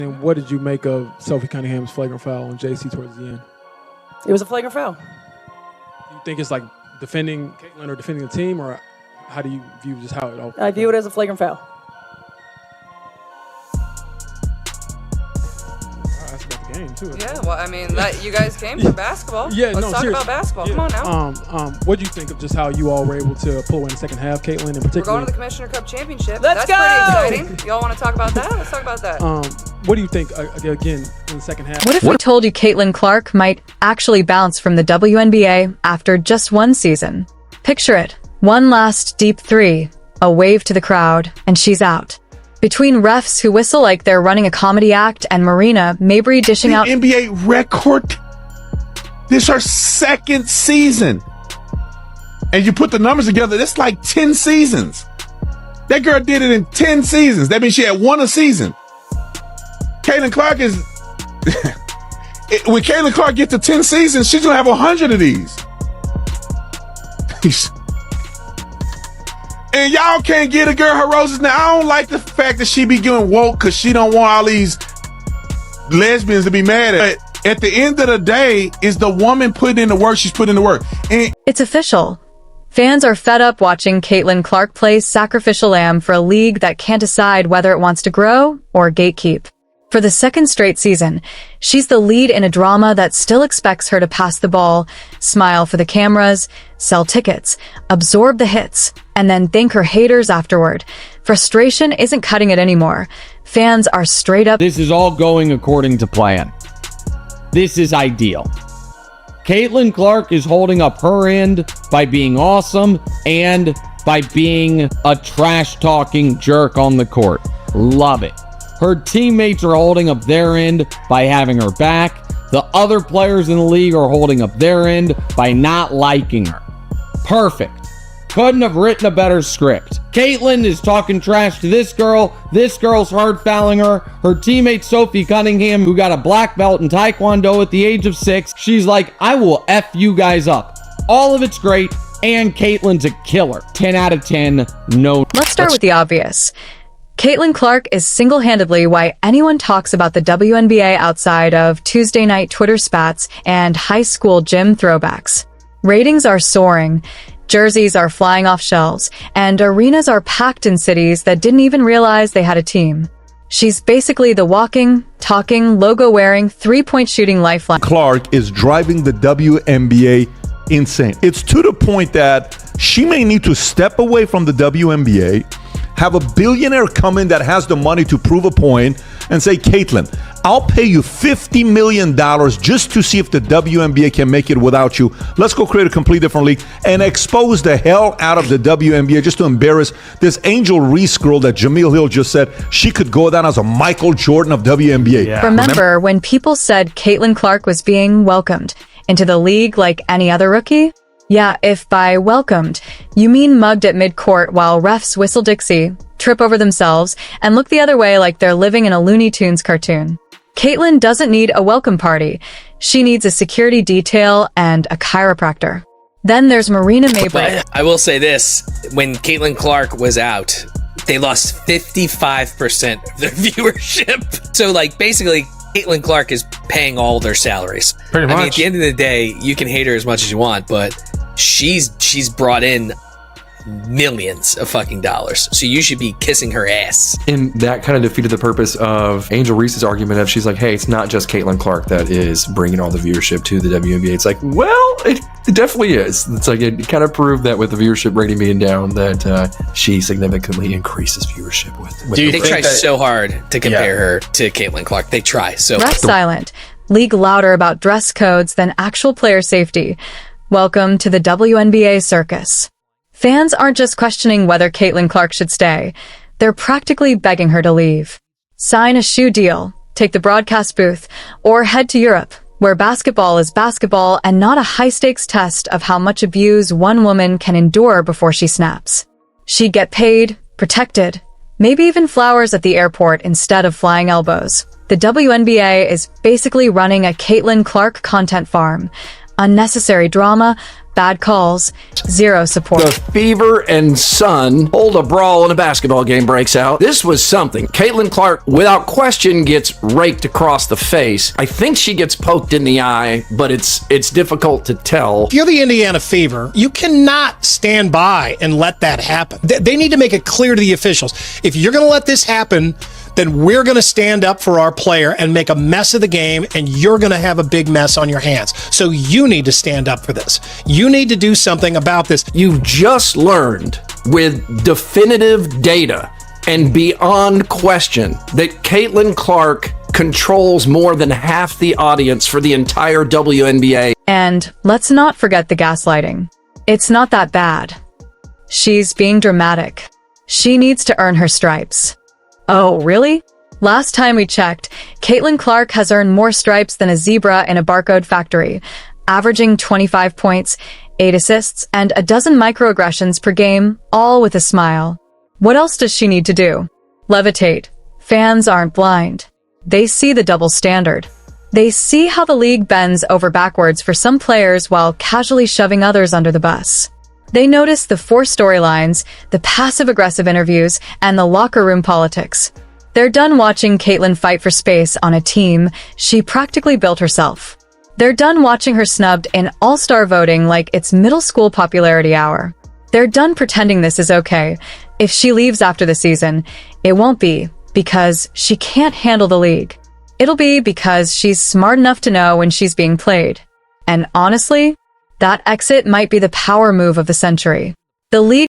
And what did you make of Sophie Cunningham's flagrant foul on JC towards the end? It was a flagrant foul. Do you think it's like defending Caitlin or defending the team, or how do you view just how it all? I view it as a flagrant foul. That's about the game too. Yeah, well, I mean, you guys came for basketball. Yeah, Let's talk about basketball. Yeah. Come on now. What do you think of just how you all were able to pull away in the second half, Caitlin in particular? We're going to the Commissioner Cup Championship. Let's go! Pretty exciting. Y'all want to talk about that? Let's talk about that. What do you think, again, in the second half? What if we told you Caitlin Clark might actually bounce from the WNBA after just one season? Picture it. One last deep three, a wave to the crowd, and she's out. Between refs who whistle like they're running a comedy act and Marina Mabry dishing out NBA record. This is her second season. And you put the numbers together, that's like 10 seasons. That girl did it in 10 seasons. That means she had one a season. Caitlin Clark is... when Caitlin Clark gets to 10 seasons, she's going to have 100 of these. And y'all can't get a girl her roses. Now, I don't like the fact that she be getting woke because she don't want all these lesbians to be mad at. But at the end of the day, is the woman putting in the work, she's putting in the work. And it's official. Fans are fed up watching Caitlin Clark play sacrificial lamb for a league that can't decide whether it wants to grow or gatekeep. For the second straight season, she's the lead in a drama that still expects her to pass the ball, smile for the cameras, sell tickets, absorb the hits, and then thank her haters afterward. Frustration isn't cutting it anymore. Fans are straight up. This is all going according to plan. This is ideal. Caitlin Clark is holding up her end by being awesome and by being a trash-talking jerk on the court. Love it. Her teammates are holding up their end by having her back. The other players in the league are holding up their end by not liking her. Perfect. Couldn't have written a better script. Caitlin is talking trash to this girl. This girl's hard fouling her. Her teammate Sophie Cunningham, who got a black belt in Taekwondo at the age of 6, she's like, I will F you guys up. All of it's great, and Caitlin's a killer. 10 out of 10, no. Let's start with the obvious. Caitlin Clark is single-handedly why anyone talks about the WNBA outside of Tuesday night Twitter spats and high school gym throwbacks. Ratings are soaring, jerseys are flying off shelves, and arenas are packed in cities that didn't even realize they had a team. She's basically the walking, talking, logo-wearing, three-point shooting lifeline. Clark is driving the WNBA insane. It's to the point that she may need to step away from the WNBA, have a billionaire come in that has the money to prove a point and say, Caitlin, I'll pay you $50 million just to see if the WNBA can make it without you. Let's go create a complete different league and expose the hell out of the WNBA just to embarrass this Angel Reese girl that Jameel Hill just said she could go down as a Michael Jordan of WNBA. Yeah. Remember when people said Caitlin Clark was being welcomed into the league like any other rookie? Yeah, if by welcomed, you mean mugged at mid-court while refs whistle Dixie, trip over themselves, and look the other way like they're living in a Looney Tunes cartoon. Caitlin doesn't need a welcome party. She needs a security detail and a chiropractor. Then there's Marina Mabry. But I will say this, when Caitlin Clark was out, they lost 55% of their viewership. So, like, basically, Caitlin Clark is paying all their salaries. Pretty much. I mean, at the end of the day, you can hate her as much as you want, but she's brought in millions of fucking dollars. So you should be kissing her ass. And that kind of defeated the purpose of Angel Reese's argument of she's like, hey, it's not just Caitlin Clark that is bringing all the viewership to the WNBA. It's like, well, it definitely is. It's like it kind of proved that with the viewership rating being down that she significantly increases viewership with Dude, they try so hard to compare her to Caitlin Clark. They try so hard. Ref silent. League louder about dress codes than actual player safety. Welcome to the WNBA circus. Fans aren't just questioning whether Caitlin Clark should stay. They're practically begging her to leave. Sign a shoe deal, take the broadcast booth, or head to Europe, where basketball is basketball and not a high-stakes test of how much abuse one woman can endure before she snaps. She'd get paid, protected, maybe even flowers at the airport instead of flying elbows. The WNBA is basically running a Caitlin Clark content farm. Unnecessary drama, Bad calls, zero support. The Fever and Sun hold a brawl and a basketball game breaks out. This was something. Caitlin Clark, without question, gets raked across the face. I think she gets poked in the eye, but it's difficult to tell. If you're the Indiana Fever, you cannot stand by and let that happen. They need to make it clear to the officials. If you're going to let this happen, then we're going to stand up for our player and make a mess of the game, and you're going to have a big mess on your hands. So you need to stand up for this. You need to do something about this. You've just learned with definitive data and beyond question that Caitlin Clark controls more than half the audience for the entire WNBA. And let's not forget the gaslighting. It's not that bad. She's being dramatic. She needs to earn her stripes. Oh, really? Last time we checked, Caitlin Clark has earned more stripes than a zebra in a barcode factory, averaging 25 points, 8 assists, and a dozen microaggressions per game, all with a smile. What else does she need to do? Levitate. Fans aren't blind. They see the double standard. They see how the league bends over backwards for some players while casually shoving others under the bus. They notice the forced storylines, the passive-aggressive interviews, and the locker room politics. They're done watching Caitlin fight for space on a team she practically built herself. They're done watching her snubbed in all-star voting like it's middle school popularity hour. They're done pretending this is okay. If she leaves after the season, it won't be because she can't handle the league. It'll be because she's smart enough to know when she's being played. And honestly, that exit might be the power move of the century. The league